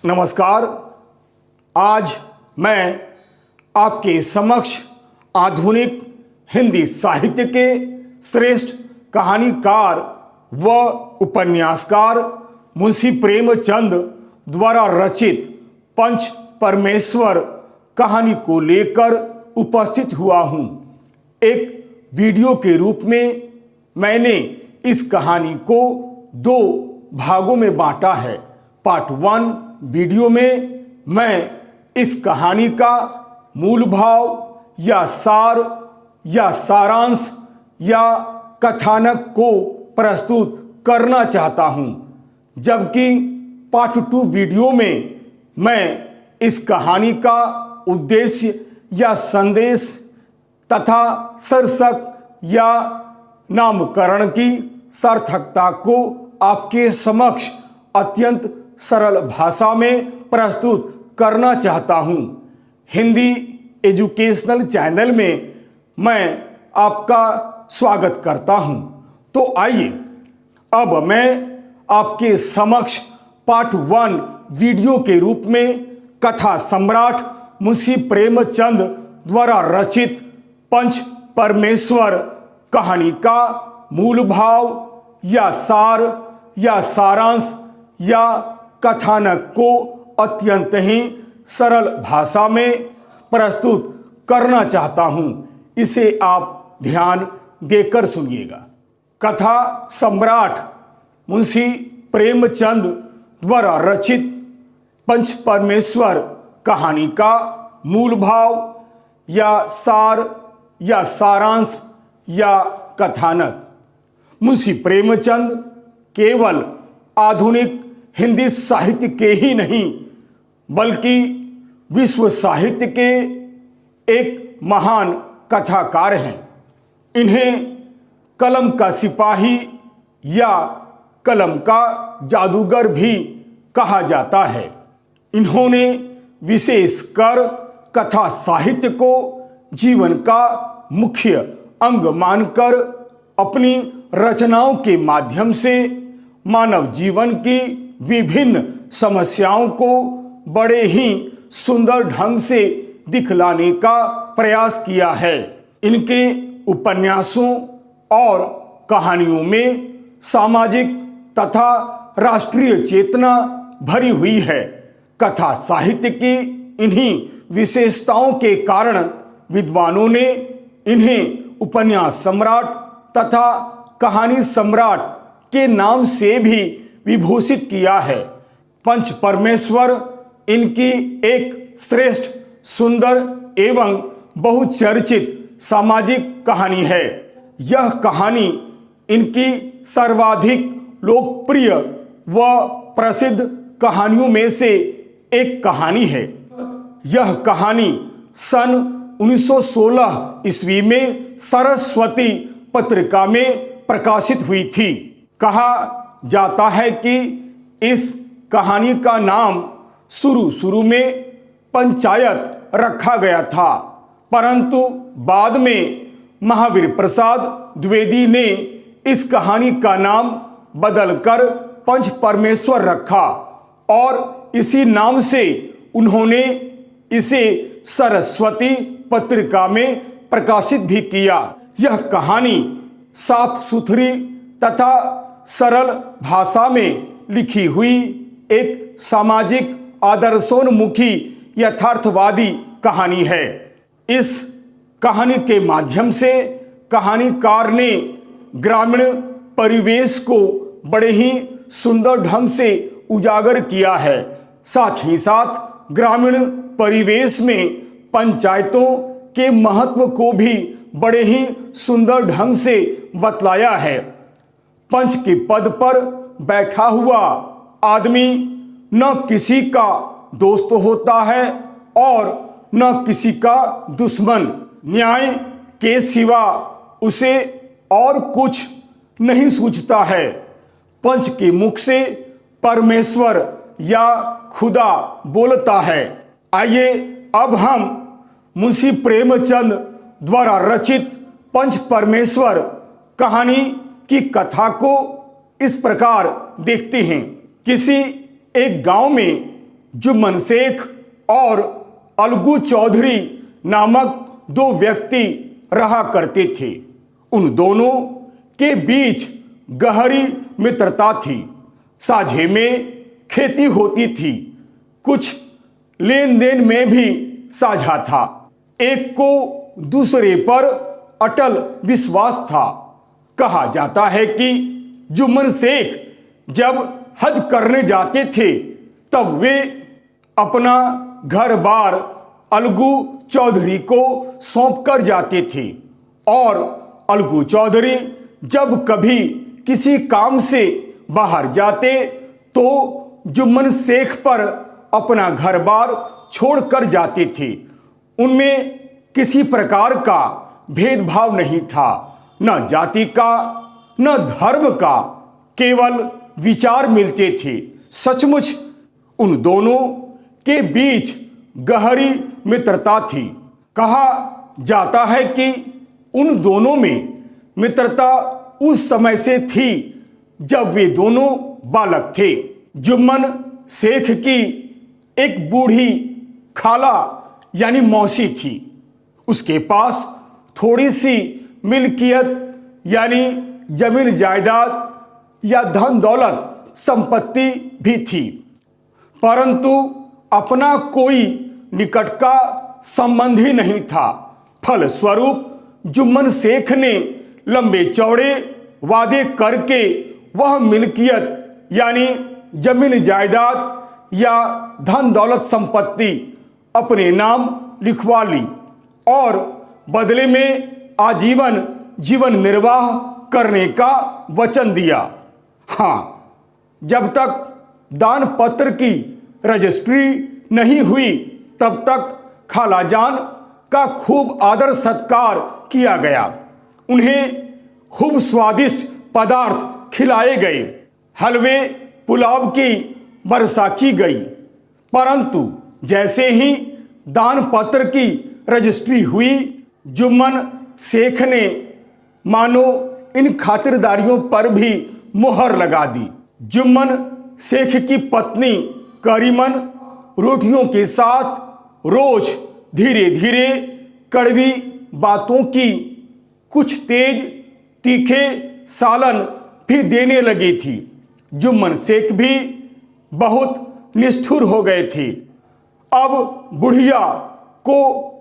नमस्कार। आज मैं आपके समक्ष आधुनिक हिंदी साहित्य के श्रेष्ठ कहानीकार व उपन्यासकार मुंशी प्रेमचंद द्वारा रचित पंच परमेश्वर कहानी को लेकर उपस्थित हुआ हूँ। एक वीडियो के रूप में मैंने इस कहानी को 2 भागों में बांटा है। पार्ट 1 वीडियो में मैं इस कहानी का मूल भाव या सार या सारांश या कथानक को प्रस्तुत करना चाहता हूं, जबकि पार्ट 2 वीडियो में मैं इस कहानी का उद्देश्य या संदेश तथा शीर्षक या नामकरण की सार्थकता को आपके समक्ष अत्यंत सरल भाषा में प्रस्तुत करना चाहता हूं। हिंदी एजुकेशनल चैनल में मैं आपका स्वागत करता हूं। तो आइए अब मैं आपके समक्ष पार्ट 1 वीडियो के रूप में कथा सम्राट मुंशी प्रेमचंद द्वारा रचित पंच परमेश्वर कहानी का मूल भाव या सार या सारांश या कथानक को अत्यंत ही सरल भाषा में प्रस्तुत करना चाहता हूं। इसे आप ध्यान देकर सुनिएगा। कथा सम्राट मुंशी प्रेमचंद द्वारा रचित पंच परमेश्वर कहानी का मूल भाव या सार या सारांश या कथानक। मुंशी प्रेमचंद केवल आधुनिक हिंदी साहित्य के ही नहीं बल्कि विश्व साहित्य के एक महान कथाकार हैं। इन्हें कलम का सिपाही या कलम का जादूगर भी कहा जाता है। इन्होंने विशेषकर कथा साहित्य को जीवन का मुख्य अंग मानकर अपनी रचनाओं के माध्यम से मानव जीवन की विभिन्न समस्याओं को बड़े ही सुंदर ढंग से दिखलाने का प्रयास किया है। इनके उपन्यासों और कहानियों में सामाजिक तथा राष्ट्रीय चेतना भरी हुई है। कथा साहित्य की इन्हीं विशेषताओं के कारण विद्वानों ने इन्हें उपन्यास सम्राट तथा कहानी सम्राट के नाम से भी विभूषित किया है। पंच परमेश्वर इनकी एक श्रेष्ठ, सुंदर एवं बहुचर्चित सामाजिक कहानी है। यह कहानी इनकी सर्वाधिक लोकप्रिय व प्रसिद्ध कहानियों में से एक कहानी है। यह कहानी सन 1916 ईस्वी में सरस्वती पत्रिका में प्रकाशित हुई थी। कहा जाता है कि इस कहानी का नाम शुरू में पंचायत रखा गया था, परंतु बाद में महावीर प्रसाद द्विवेदी ने इस कहानी का नाम बदलकर पंच परमेश्वर रखा और इसी नाम से उन्होंने इसे सरस्वती पत्रिका में प्रकाशित भी किया। यह कहानी साफ सुथरी तथा सरल भाषा में लिखी हुई एक सामाजिक आदर्शोन्मुखी यथार्थवादी कहानी है। इस कहानी के माध्यम से कहानीकार ने ग्रामीण परिवेश को बड़े ही सुंदर ढंग से उजागर किया है। साथ ही साथ ग्रामीण परिवेश में पंचायतों के महत्व को भी बड़े ही सुंदर ढंग से बतलाया है। पंच के पद पर बैठा हुआ आदमी न किसी का दोस्त होता है और न किसी का दुश्मन। न्याय के सिवा उसे और कुछ नहीं सूझता है। पंच के मुख से परमेश्वर या खुदा बोलता है। आइए अब हम मुंशी प्रेमचंद द्वारा रचित पंच परमेश्वर कहानी की कथा को इस प्रकार देखते हैं। किसी एक गांव में जुम्मन शेख और अलगू चौधरी नामक दो व्यक्ति रहा करते थे। उन दोनों के बीच गहरी मित्रता थी। साझे में खेती होती थी, कुछ लेन देन में भी साझा था। एक को दूसरे पर अटल विश्वास था। कहा जाता है कि जुम्मन शेख जब हज करने जाते थे तब वे अपना घर बार अलगू चौधरी को सौंप कर जाते थे और अलगू चौधरी जब कभी किसी काम से बाहर जाते तो जुम्मन शेख पर अपना घर बार छोड़ कर जाते थे। उनमें किसी प्रकार का भेदभाव नहीं था, न जाति का न धर्म का, केवल विचार मिलते थे। सचमुच उन दोनों के बीच गहरी मित्रता थी। कहा जाता है कि उन दोनों में मित्रता उस समय से थी जब वे दोनों बालक थे। जुम्मन शेख की एक बूढ़ी खाला यानी मौसी थी। उसके पास थोड़ी सी मिल्कियत यानी जमीन जायदाद या धन दौलत संपत्ति भी थी, परंतु अपना कोई निकट का संबंधी नहीं था। फलस्वरूप जुम्मन शेख ने लंबे चौड़े वादे करके वह मिल्कियत यानी जमीन जायदाद या धन दौलत संपत्ति अपने नाम लिखवा ली और बदले में आजीवन जीवन निर्वाह करने का वचन दिया। हाँ, जब तक दान पत्र की रजिस्ट्री नहीं हुई तब तक खालाजान का खूब आदर सत्कार किया गया। उन्हें खूब स्वादिष्ट पदार्थ खिलाए गए, हलवे पुलाव की वर्षा की गई। परंतु जैसे ही दान पत्र की रजिस्ट्री हुई, जुम्मन शेख ने मानो इन खातिरदारियों पर भी मुहर लगा दी। जुम्मन शेख की पत्नी करीमन रोटियों के साथ रोज धीरे धीरे कड़वी बातों की कुछ तेज तीखे सालन भी देने लगी थी। जुम्मन शेख भी बहुत निष्ठुर हो गए थे। अब बुढ़िया को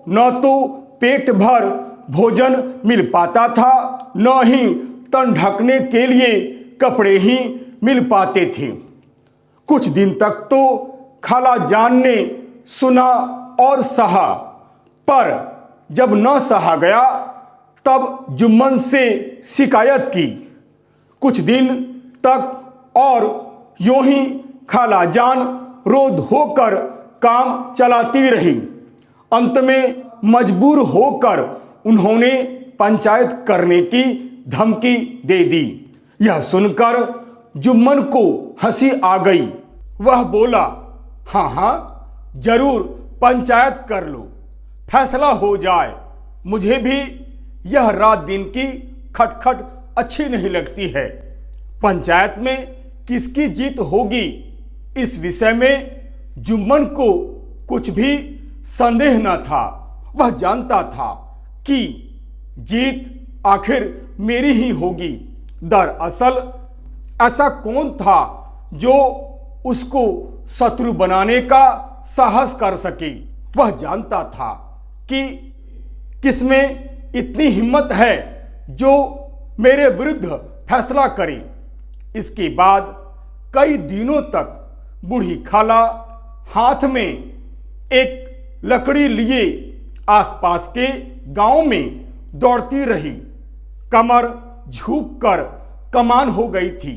न तो पेट भर भोजन मिल पाता था, न ही तन ढकने के लिए कपड़े ही मिल पाते थे। कुछ दिन तक तो खाला जान ने सुना और सहा, पर जब न सहा गया तब जुम्मन से शिकायत की। कुछ दिन तक और यूं ही खाला जान रोध होकर काम चलाती रही। अंत में मजबूर होकर उन्होंने पंचायत करने की धमकी दे दी। यह सुनकर जुम्मन को हंसी आ गई। वह बोला, हाँ हाँ जरूर पंचायत कर लो, फैसला हो जाए। मुझे भी यह रात दिन की खटखट अच्छी नहीं लगती है। पंचायत में किसकी जीत होगी, इस विषय में जुम्मन को कुछ भी संदेह न था। वह जानता था कि जीत आखिर मेरी ही होगी। दरअसल ऐसा कौन था जो उसको शत्रु बनाने का साहस कर सके। वह जानता था कि किसमें इतनी हिम्मत है जो मेरे विरुद्ध फैसला करे। इसके बाद कई दिनों तक बूढ़ी खाला हाथ में एक लकड़ी लिए आसपास के गांव में दौड़ती रही। कमर झुककर कमान हो गई थी।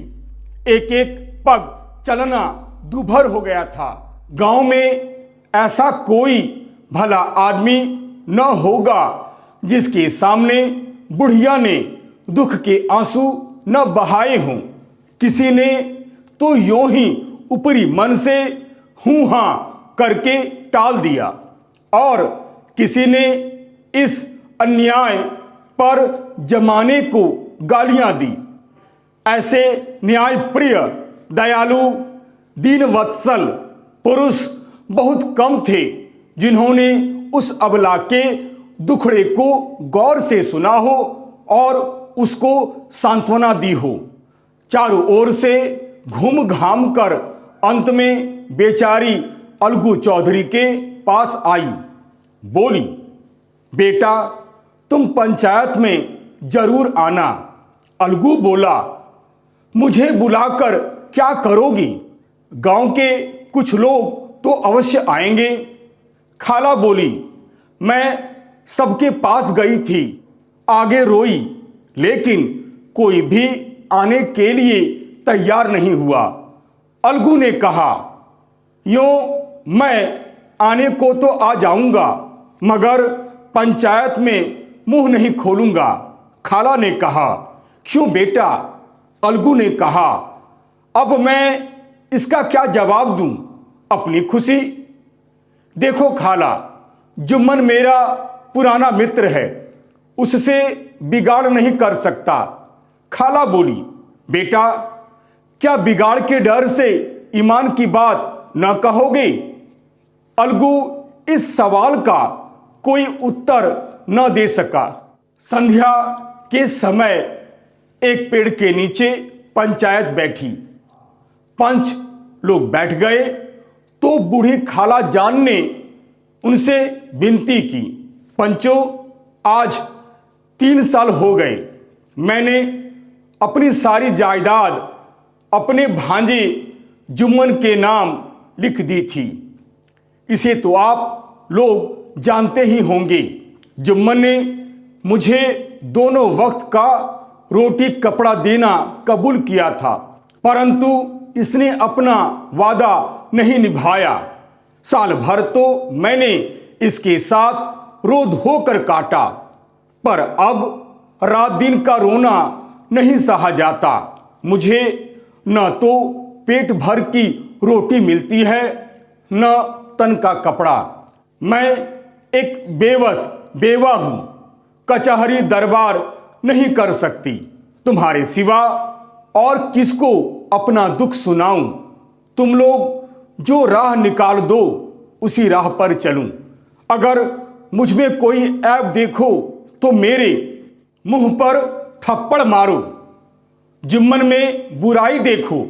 एक एक पग चलना दूभर हो गया था। गांव में ऐसा कोई भला आदमी न होगा जिसके सामने बुढ़िया ने दुख के आंसू न बहाए हों। किसी ने तो यूं ही ऊपरी मन से हूं हां करके टाल दिया और किसी ने इस अन्याय पर जमाने को गालियां दी। ऐसे न्याय प्रिय, दयालु, दीनवत्सल पुरुष बहुत कम थे जिन्होंने उस अबला के दुखड़े को गौर से सुना हो और उसको सांत्वना दी हो। चारों ओर से घूम घाम कर अंत में बेचारी अलगू चौधरी के पास आई। बोली, बेटा तुम पंचायत में जरूर आना। अलगू बोला, मुझे बुलाकर क्या करोगी? गांव के कुछ लोग तो अवश्य आएंगे। खाला बोली, मैं सबके पास गई थी, आगे रोई, लेकिन कोई भी आने के लिए तैयार नहीं हुआ। अलगू ने कहा, यूं मैं आने को तो आ जाऊंगा, मगर पंचायत में मुंह नहीं खोलूंगा। खाला ने कहा, क्यों बेटा? अलगू ने कहा, अब मैं इसका क्या जवाब दूं? अपनी खुशी। देखो खाला, जुम्मन मेरा पुराना मित्र है, उससे बिगाड़ नहीं कर सकता। खाला बोली, बेटा क्या बिगाड़ के डर से ईमान की बात न कहोगे? अलगू इस सवाल का कोई उत्तर न दे सका। संध्या के समय एक पेड़ के नीचे पंचायत बैठी। पंच लोग बैठ गए तो बूढ़ी खाला जान ने उनसे विनती की, पंचो आज 3 साल हो गए, मैंने अपनी सारी जायदाद अपने भांजे जुम्मन के नाम लिख दी थी। इसे तो आप लोग जानते ही होंगे। जुम्मन ने मुझे दोनों वक्त का रोटी कपड़ा देना कबूल किया था, परंतु इसने अपना वादा नहीं निभाया। साल भर तो मैंने इसके साथ रोध होकर काटा, पर अब रात दिन का रोना नहीं सहा जाता। मुझे न तो पेट भर की रोटी मिलती है, न तन का कपड़ा। मैं एक बेवस बेवा हूं, कचहरी दरबार नहीं कर सकती। तुम्हारे सिवा और किसको अपना दुख सुनाऊं? तुम लोग जो राह निकाल दो उसी राह पर चलूं। अगर मुझ में कोई ऐब देखो तो मेरे मुंह पर थप्पड़ मारो। जुम्मन में बुराई देखो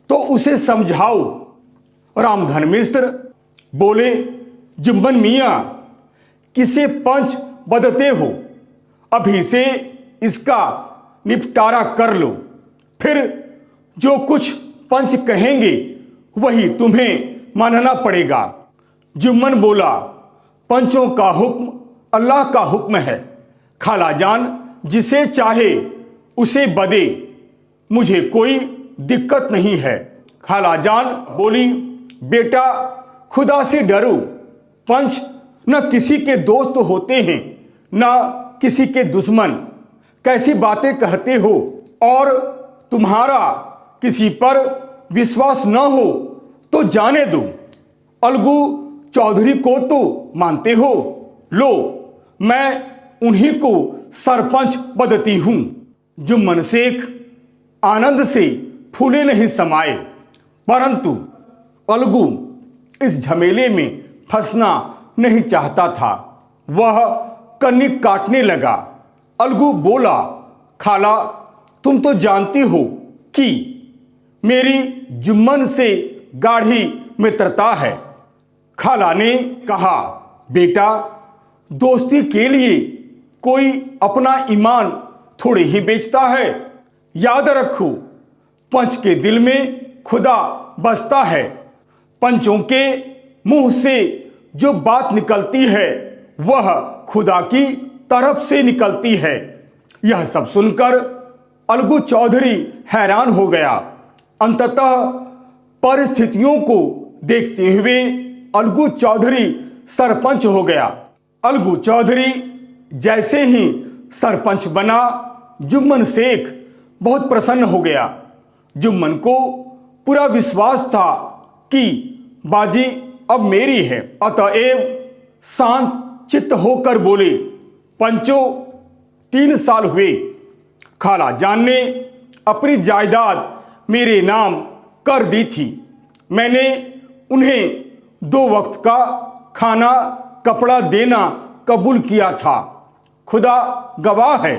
तो उसे समझाओ। रामधन मिश्र बोले, जुम्मन मियाँ किसे पंच बदते हो? अभी से इसका निपटारा कर लो, फिर जो कुछ पंच कहेंगे वही तुम्हें मानना पड़ेगा। जुम्मन बोला, पंचों का हुक्म अल्लाह का हुक्म है। खाला जान जिसे चाहे उसे बदे, मुझे कोई दिक्कत नहीं है। खाला जान बोली, बेटा खुदा से डरो। पंच न किसी के दोस्त होते हैं न किसी के दुश्मन। कैसी बातें कहते हो? और तुम्हारा किसी पर विश्वास न हो तो जाने दो। अलगू चौधरी को तो मानते हो, लो मैं उन्हीं को सरपंच बदती हूं। जुम्मन शेख आनंद से फूले नहीं समाये, परंतु अलगू इस झमेले में फंसना नहीं चाहता था। वह कन्नी काटने लगा। अलगू बोला, खाला तुम तो जानती हो कि मेरी जुम्मन से गाढ़ी मित्रता है। खाला ने कहा, बेटा दोस्ती के लिए कोई अपना ईमान थोड़े ही बेचता है। याद रखो, पंच के दिल में खुदा बसता है। पंचों के मुंह से जो बात निकलती है वह खुदा की तरफ से निकलती है। यह सब सुनकर अलगू चौधरी हैरान हो गया। अंततः परिस्थितियों को देखते हुए अलगू चौधरी सरपंच हो गया। अलगू चौधरी जैसे ही सरपंच बना, जुम्मन शेख बहुत प्रसन्न हो गया। जुम्मन को पूरा विश्वास था कि बाजी अब मेरी है। अतएव शांत चित्त होकर बोले, पंचो 3 साल हुए, खाला जान ने अपनी जायदाद मेरे नाम कर दी थी। मैंने उन्हें 2 वक्त का खाना कपड़ा देना कबूल किया था। खुदा गवाह है,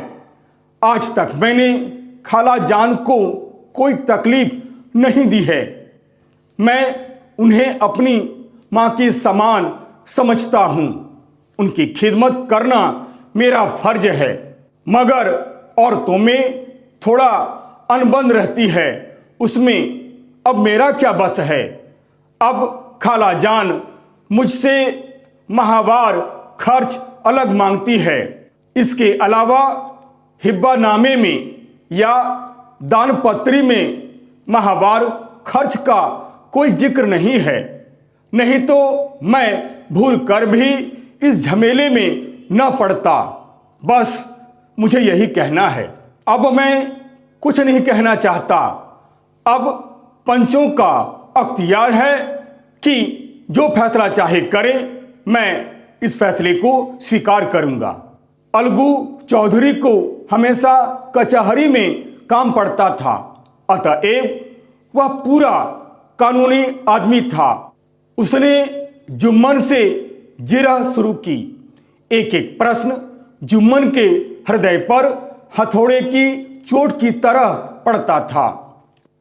आज तक मैंने खाला जान को कोई तकलीफ नहीं दी है। मैं उन्हें अपनी माँ के समान समझता हूँ। उनकी खिदमत करना मेरा फर्ज है। मगर औरतों में थोड़ा अनबन रहती है, उसमें अब मेरा क्या बस है। अब खाला जान मुझसे माहवार खर्च अलग मांगती है। इसके अलावा हिब्बानामे में या दानपत्री में माहवार खर्च का कोई जिक्र नहीं है। नहीं तो मैं भूल कर भी इस झमेले में न पड़ता। बस मुझे यही कहना है। अब मैं कुछ नहीं कहना चाहता। अब पंचों का अख्तियार है कि जो फैसला चाहे करें, मैं इस फैसले को स्वीकार करूंगा। अलगू चौधरी को हमेशा कचहरी में काम पड़ता था, अतएव वह पूरा कानूनी आदमी था। उसने जुम्मन से जिरह शुरू की। एक एक प्रश्न जुम्मन के हृदय पर हथौड़े की चोट की तरह पड़ता था।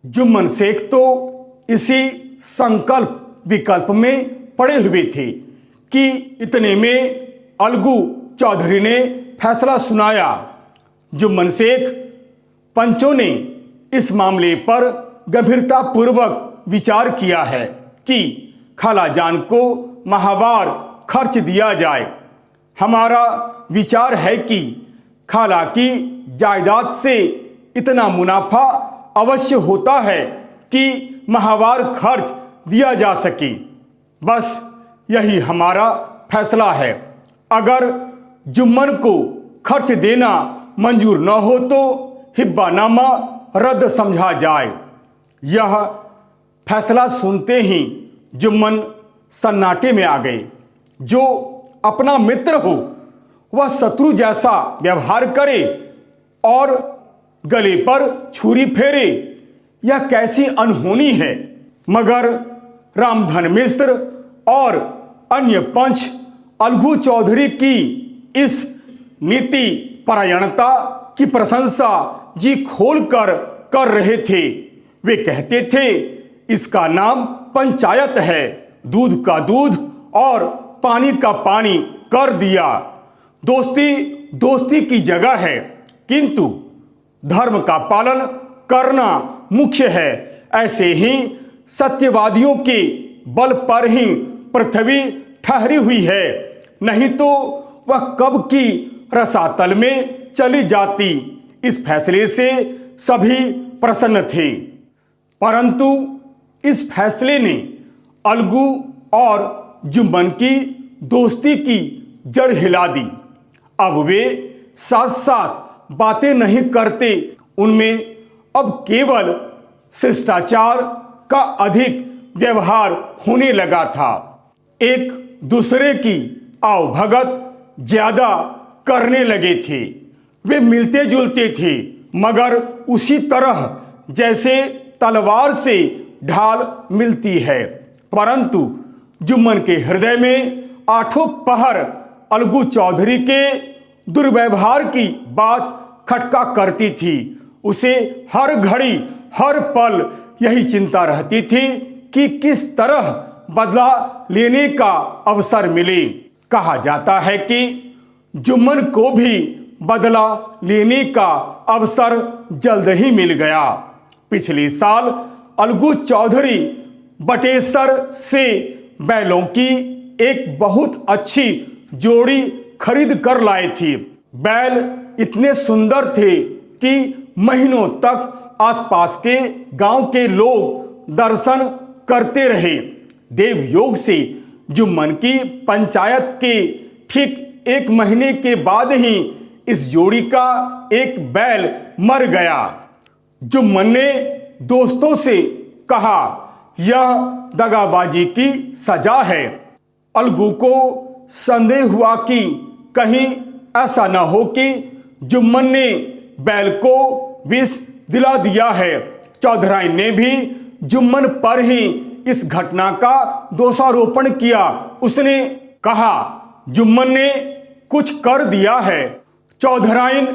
जुम्मन शेख तो इसी संकल्प विकल्प में पड़े हुए थे कि इतने में अलगू चौधरी ने फैसला सुनाया। जुम्मन शेख पंचों ने इस मामले पर गंभीरतापूर्वक विचार किया है कि खाला जान को माहवार खर्च दिया जाए। हमारा विचार है कि खाला की जायदाद से इतना मुनाफा अवश्य होता है कि माहवार खर्च दिया जा सके। बस यही हमारा फैसला है। अगर जुम्मन को खर्च देना मंजूर न हो तो हिब्बानामा रद्द समझा जाए। यह फैसला सुनते ही जुम्मन सन्नाटे में आ गए। जो अपना मित्र हो वह शत्रु जैसा व्यवहार करे और गले पर छुरी फेरे, यह कैसी अनहोनी है। मगर रामधन मिश्र और अन्य पंच अलगू चौधरी की इस नीति परायणता की प्रशंसा जी खोलकर कर रहे थे। वे कहते थे, इसका नाम पंचायत है, दूध का दूध और पानी का पानी कर दिया। दोस्ती दोस्ती की जगह है, किंतु धर्म का पालन करना मुख्य है। ऐसे ही सत्यवादियों के बल पर ही पृथ्वी ठहरी हुई है, नहीं तो वह कब की रसातल में चली जाती। इस फैसले से सभी प्रसन्न थे, परंतु इस फैसले ने अलगू और जुम्मन की दोस्ती की जड़ हिला दी। अब वे साथ साथ बातें नहीं करते, उनमें अब केवल शिष्टाचार का अधिक व्यवहार होने लगा था। एक दूसरे की आवभगत ज्यादा करने लगे थे। वे मिलते जुलते थे, मगर उसी तरह जैसे तलवार से ढाल मिलती है। परंतु जुम्मन के हृदय में आठों पहर अलगू चौधरी के दुर्व्यवहार की बात खटका करती थी। उसे हर घड़ी हर पल यही चिंता रहती थी कि किस तरह बदला लेने का अवसर मिले। कहा जाता है कि जुम्मन को भी बदला लेने का अवसर जल्द ही मिल गया। पिछले साल अलगू चौधरी बटेसर से बैलों की एक बहुत अच्छी जोड़ी खरीद कर लाए थे। बैल इतने सुंदर थे कि महीनों तक आसपास के गांव के लोग दर्शन करते रहे। देवयोग से जुम्मन की पंचायत के ठीक 1 महीने के बाद ही इस जोड़ी का एक बैल मर गया। जुम्मन ने दोस्तों से कहा, यह दगाबाजी की सजा है। अलगू को संदेह हुआ कि कहीं ऐसा न हो कि जुम्मन ने बैल को विष दिला दिया है। चौधराइन ने भी जुम्मन पर ही इस घटना का दोषारोपण किया। उसने कहा, जुम्मन ने कुछ कर दिया है। चौधराइन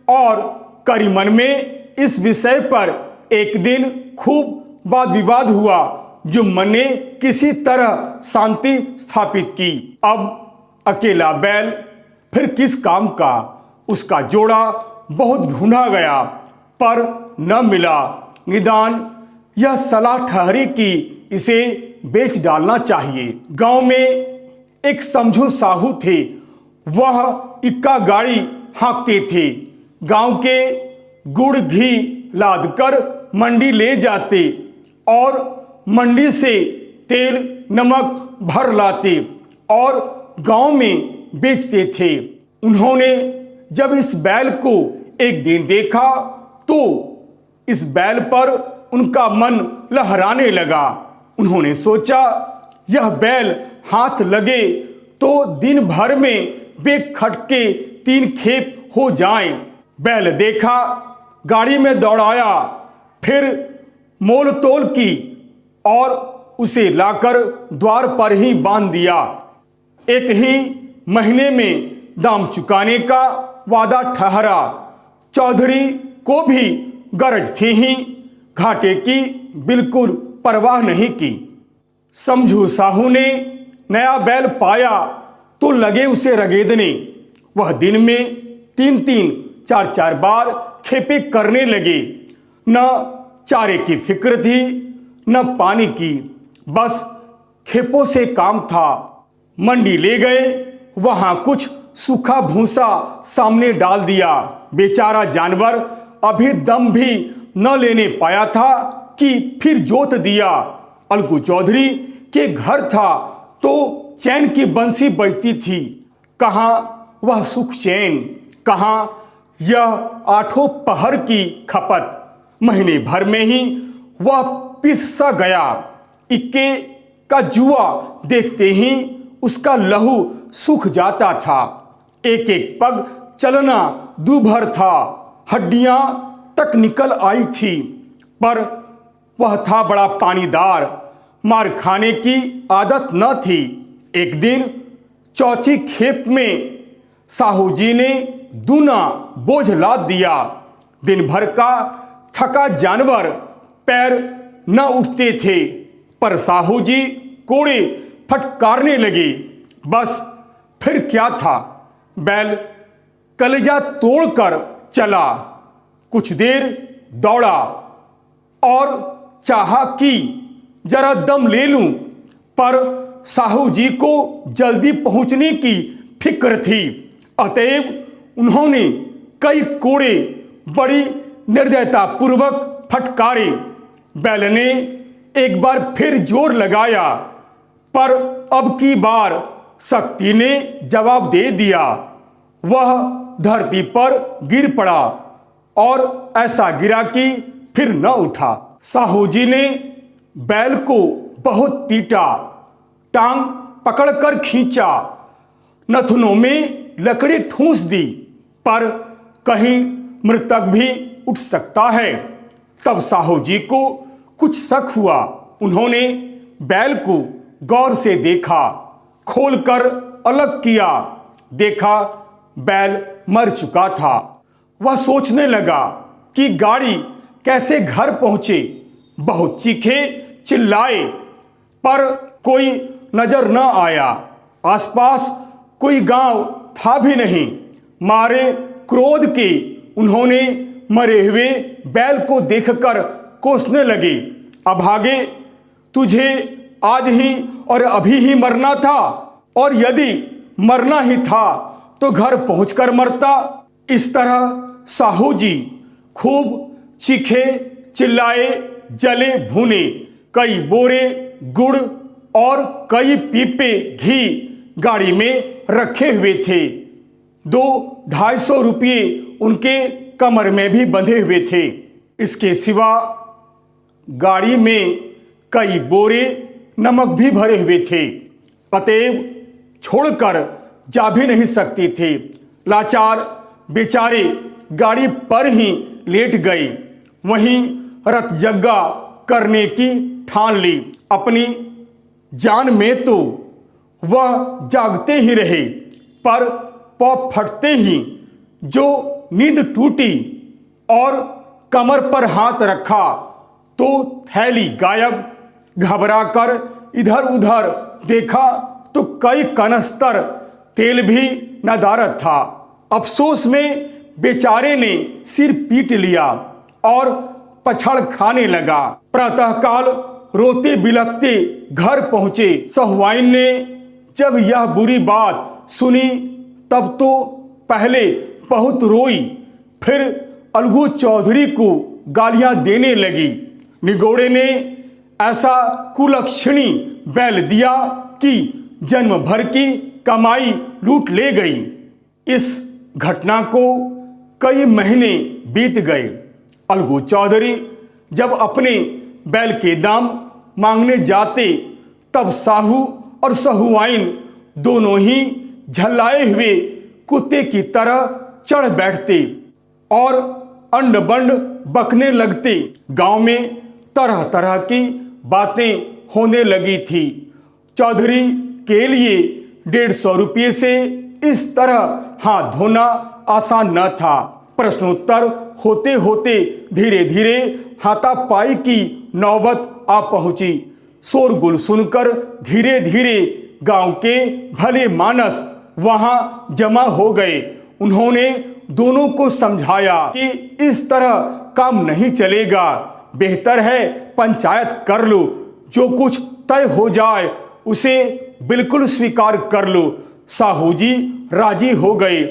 और करीमन में इस विषय पर एक दिन खूब वाद विवाद हुआ। जुम्मन ने किसी तरह शांति स्थापित की। अब अकेला बैल फिर किस काम का। उसका जोड़ा बहुत ढूंढा गया पर न मिला। निदान यह सलाह ठहरी कि इसे बेच डालना चाहिए। गांव में एक समझू साहू थे। वह इक्का गाड़ी हाँकते थे। गांव के गुड़ घी लादकर मंडी ले जाते और मंडी से तेल नमक भर लाते और गांव में बेचते थे। उन्होंने जब इस बैल को एक दिन देखा तो इस बैल पर उनका मन लहराने लगा। उन्होंने सोचा, यह बैल हाथ लगे तो दिन भर में बेखटके 3 खेप हो जाएं। बैल देखा, गाड़ी में दौड़ाया, फिर मोल तोल की और उसे लाकर द्वार पर ही बांध दिया। एक ही महीने में दाम चुकाने का वादा ठहरा। चौधरी को भी गरज थी ही, घाटे की बिल्कुल परवाह नहीं की। समझू साहू ने नया बैल पाया तो लगे उसे रगेदने। वह दिन में 3-3 4-4 बार खेपे करने लगे। न चारे की फिक्र थी न पानी की, बस खेपों से काम था। मंडी ले गए, वहां कुछ सूखा भूसा सामने डाल दिया। बेचारा जानवर अभी दम भी न लेने पाया था कि फिर जोत दिया। अलगू चौधरी के घर था तो चैन की बंसी बजती थी। कहाँ वह सुख चैन, कहाँ यह 8 पहर की खपत। महीने भर में ही वह पिस सा गया। इक्के का जुआ देखते ही उसका लहू सूख जाता था। एक एक पग चलना दूभर था। हड्डियां तक निकल आई थी। पर वह था बड़ा पानीदार, मार खाने की आदत न थी। एक दिन चौथी खेप में साहू जी ने दूना बोझ लाद दिया। दिन भर का थका जानवर पैर न उठते थे, पर साहू जी कोड़े फटकारने लगे। बस फिर क्या था, बैल कलेजा तोड़कर चला। कुछ देर दौड़ा और चाहा कि जरा दम ले लूं, पर साहू जी को जल्दी पहुंचने की फिक्र थी। अतएव उन्होंने कई कोड़े बड़ी निर्दयता पूर्वक फटकारे। बैल ने एक बार फिर जोर लगाया, पर अब की बार शक्ति ने जवाब दे दिया। वह धरती पर गिर पड़ा और ऐसा गिरा कि फिर न उठा। साहू जी ने बैल को बहुत पीटा, टांग पकड़कर खींचा, नथुनों में लकड़ी ठूंस दी, पर कहीं मृतक भी उठ सकता है। तब साहू जी को कुछ शक हुआ। उन्होंने बैल को गौर से देखा, खोलकर अलग किया। देखा बैल मर चुका था। वह सोचने लगा कि गाड़ी कैसे घर पहुंचे। बहुत चीखे चिल्लाए, पर कोई नजर न आया। आसपास कोई गांव था भी नहीं। मारे क्रोध के उन्होंने मरे हुए बैल को देखकर कोसने लगे, अभागे, तुझे आज ही और अभी ही मरना था, और यदि मरना ही था तो घर पहुंचकर मरता। इस तरह साहू जी खूब चीखे चिल्लाए, जले भुने। कई बोरे गुड़ और कई पीपे घी गाड़ी में रखे हुए थे। 200-250 रुपये उनके कमर में भी बंधे हुए थे। इसके सिवा गाड़ी में कई बोरे नमक भी भरे हुए थे। अतएव छोड़कर जा भी नहीं सकते थे। लाचार बेचारे गाड़ी पर ही लेट गए। वहीं रतजग्गा करने की ठान ली। अपनी जान में तो वह जागते ही रहे, पर पौ फटते ही जो नींद टूटी और कमर पर हाथ रखा तो थैली गायब। घबराकर इधर उधर देखा तो कई कनस्तर तेल भी नदारद था। अफसोस में बेचारे ने सिर पीट लिया और पछड़ खाने लगा। प्रातःकाल रोते बिलखते घर पहुंचे। सहुआइन ने जब यह बुरी बात सुनी तब तो पहले बहुत रोई, फिर अलगू चौधरी को गालियां देने लगी। निगोड़े ने ऐसा कुलक्षणी बैल दिया कि जन्म भर की कमाई लूट ले गई। इस घटना को कई महीने बीत गए। अलगू चौधरी जब अपने बैल के दाम मांगने जाते तब साहू और सहुआइन दोनों ही झल्लाए हुए कुत्ते की तरह चढ़ बैठते और अंड बंड बकने लगते। गांव में तरह तरह की बातें होने लगी थी। चौधरी के लिए 150 रुपये से इस तरह हाथ धोना आसान न था। प्रश्नोत्तर होते होते धीरे धीरे हाथापाई की नौबत आ पहुंची। शोरगुल सुनकर धीरे धीरे गांव के भले मानस वहां जमा हो गए। उन्होंने दोनों को समझाया कि इस तरह काम नहीं चलेगा, बेहतर है पंचायत कर लो, जो कुछ तय हो जाए उसे बिल्कुल स्वीकार कर लो। साहू जी राजी हो गए।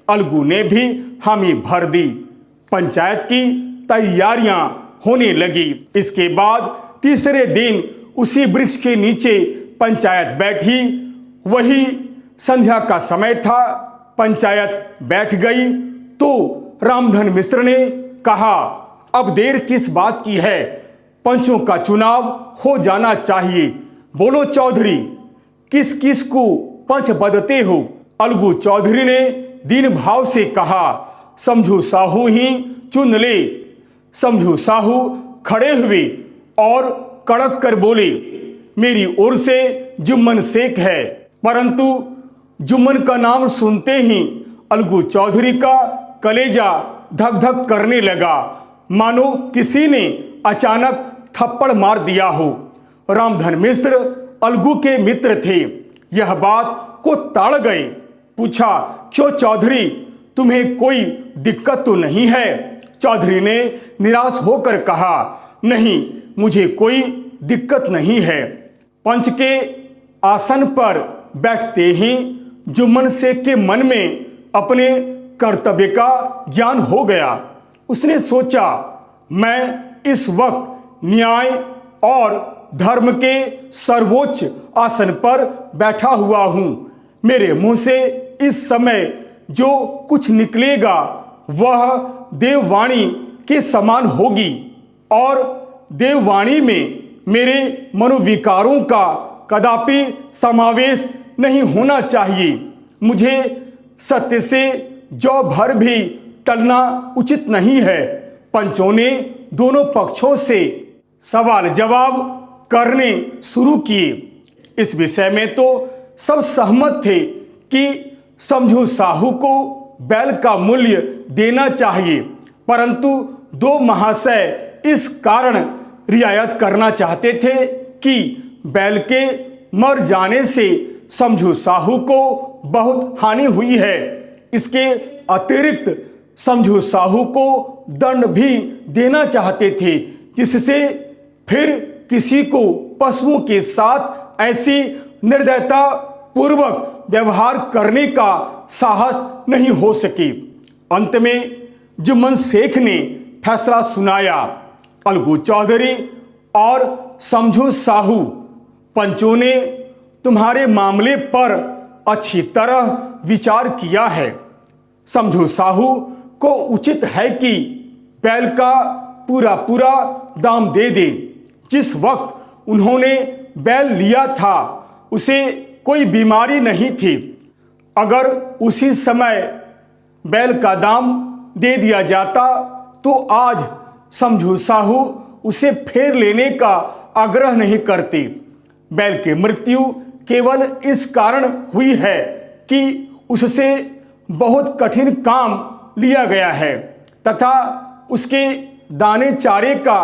अलगू ने भी हामी भर दी। पंचायत की तैयारियां होने लगी। इसके बाद तीसरे दिन उसी वृक्ष के नीचे पंचायत बैठी। वही संध्या का समय था। पंचायत बैठ गई तो रामधन मिश्र ने कहा, अब देर किस बात की है, पंचों का चुनाव हो जाना चाहिए। बोलो चौधरी, किस किस को पंच बदते हो? अलगू चौधरी ने दीन भाव से कहा, समझू साहू ही चुन ले। समझू साहू खड़े हुए और कड़क कर बोले, मेरी ओर से जुम्मन शेख है। परंतु जुम्मन का नाम सुनते ही अलगू चौधरी का कलेजा धक धक करने लगा, मानो किसी ने अचानक थप्पड़ मार दिया हो। रामधन मिश्र अलगू के मित्र थे, यह बात को ताड़ गए। पूछा, क्यों चौधरी, तुम्हें कोई दिक्कत तो नहीं है? चौधरी ने निराश होकर कहा, नहीं, मुझे कोई दिक्कत नहीं है। पंच के आसन पर बैठते ही जुम्मन शेख के मन में अपने कर्तव्य का ज्ञान हो गया। उसने सोचा, मैं इस वक्त न्याय और धर्म के सर्वोच्च आसन पर बैठा हुआ हूं। मेरे मुंह से इस समय जो कुछ निकलेगा वह देववाणी के समान होगी और देववाणी में मेरे मनोविकारों का कदापि समावेश नहीं होना चाहिए। मुझे सत्य से जौ भर भी टलना उचित नहीं है। पंचों ने दोनों पक्षों से सवाल जवाब करने शुरू किए। इस विषय में तो सब सहमत थे कि समझू साहू को बैल का मूल्य देना चाहिए, परंतु दो महाशय इस कारण रियायत करना चाहते थे कि बैल के मर जाने से समझू साहू को बहुत हानि हुई है। इसके अतिरिक्त समझू साहू को दंड भी देना चाहते थे, जिससे फिर किसी को पशुओं के साथ ऐसी निर्दयता पूर्वक व्यवहार करने का साहस नहीं हो सके। अंत में जुम्मन शेख ने फैसला सुनाया, अलगू चौधरी और समझू साहू, पंचों ने तुम्हारे मामले पर अच्छी तरह विचार किया है। समझू साहू को उचित है कि बैल का पूरा पूरा दाम दे दे। जिस वक्त उन्होंने बैल लिया था उसे कोई बीमारी नहीं थी। अगर उसी समय बैल का दाम दे दिया जाता तो आज समझू साहू उसे फेर लेने का आग्रह नहीं करते। बैल की मृत्यु केवल इस कारण हुई है कि उससे बहुत कठिन काम लिया गया है तथा उसके दाने चारे का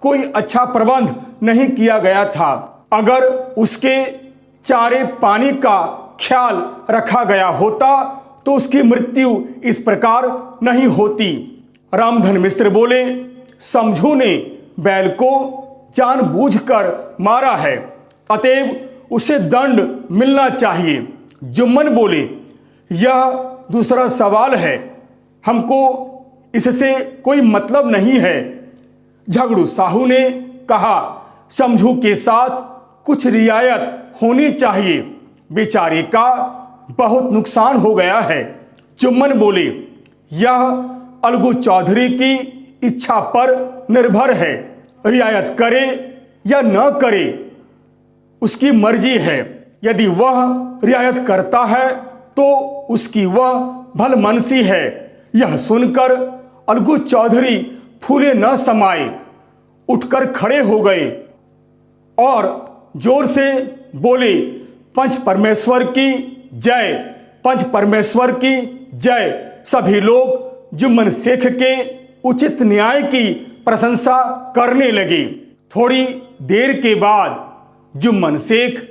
कोई अच्छा प्रबंध नहीं किया गया था। अगर उसके चारे पानी का ख्याल रखा गया होता तो उसकी मृत्यु इस प्रकार नहीं होती। रामधन मिश्र बोले, समझू ने बैल को जानबूझकर मारा है, अतएव उसे दंड मिलना चाहिए। जुम्मन बोले, यह दूसरा सवाल है, हमको इससे कोई मतलब नहीं है। झगड़ू साहू ने कहा, समझू के साथ कुछ रियायत होनी चाहिए, बेचारे का बहुत नुकसान हो गया है। जुम्मन बोले, यह अलगू चौधरी की इच्छा पर निर्भर है, रियायत करे या न करे उसकी मर्जी है। यदि वह रियायत करता है तो उसकी वह भलमनसी है। यह सुनकर अलगू चौधरी फूले न समाये, उठकर खड़े हो गए और जोर से बोले, पंच परमेश्वर की जय, पंच परमेश्वर की जय। सभी लोग जुम्मन शेख के उचित न्याय की प्रशंसा करने लगे। थोड़ी देर के बाद जुम्मन शेख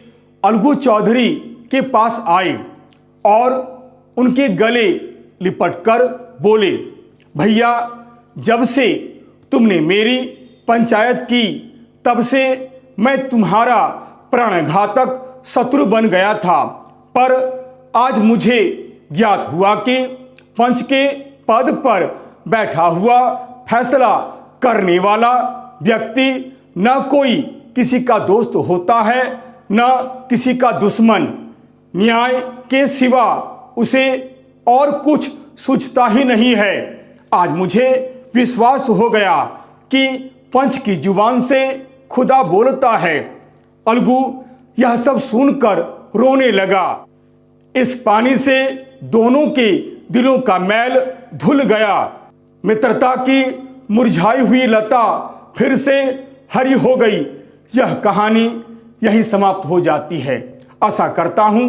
अलगू चौधरी के पास आए और उनके गले लिपटकर बोले, भैया, जब से तुमने मेरी पंचायत की तब से मैं तुम्हारा प्राणघातक शत्रु बन गया था, पर आज मुझे ज्ञात हुआ कि पंच के पद पर बैठा हुआ फैसला करने वाला व्यक्ति न कोई किसी का दोस्त होता है न किसी का दुश्मन। न्याय के सिवा उसे और कुछ सूझता ही नहीं है। आज मुझे विश्वास हो गया कि पंच की जुबान से खुदा बोलता है। अलगू यह सब सुनकर रोने लगा। इस पानी से दोनों के दिलों का मैल धुल गया। मित्रता की मुरझाई हुई लता फिर से हरी हो गई। यह कहानी यही समाप्त हो जाती है। आशा करता हूं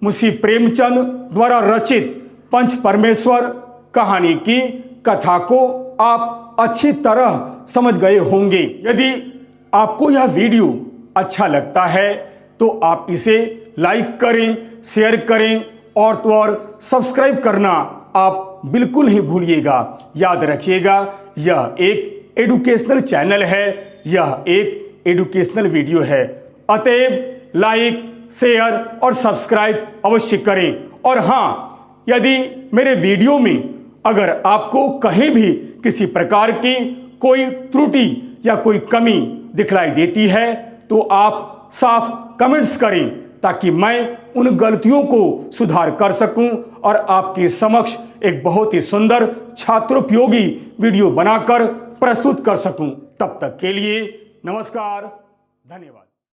मुंशी प्रेमचंद द्वारा रचित पंच परमेश्वर कहानी की कथा को आप अच्छी तरह समझ गए होंगे। यदि आपको यह वीडियो अच्छा लगता है तो आप इसे लाइक करें, शेयर करें और तो और सब्सक्राइब करना आप बिल्कुल नहीं भूलिएगा। याद रखिएगा, यह एक एजुकेशनल चैनल है, यह एक एजुकेशनल वीडियो है। अतएव लाइक, शेयर और सब्सक्राइब अवश्य करें। और हाँ, यदि मेरे वीडियो में अगर आपको कहीं भी किसी प्रकार की कोई त्रुटि या कोई कमी दिखलाई देती है तो आप साफ कमेंट्स करें ताकि मैं उन गलतियों को सुधार कर सकूं और आपके समक्ष एक बहुत ही सुंदर छात्रोपयोगी वीडियो बनाकर प्रस्तुत कर सकूं। तब तक के लिए नमस्कार, धन्यवाद।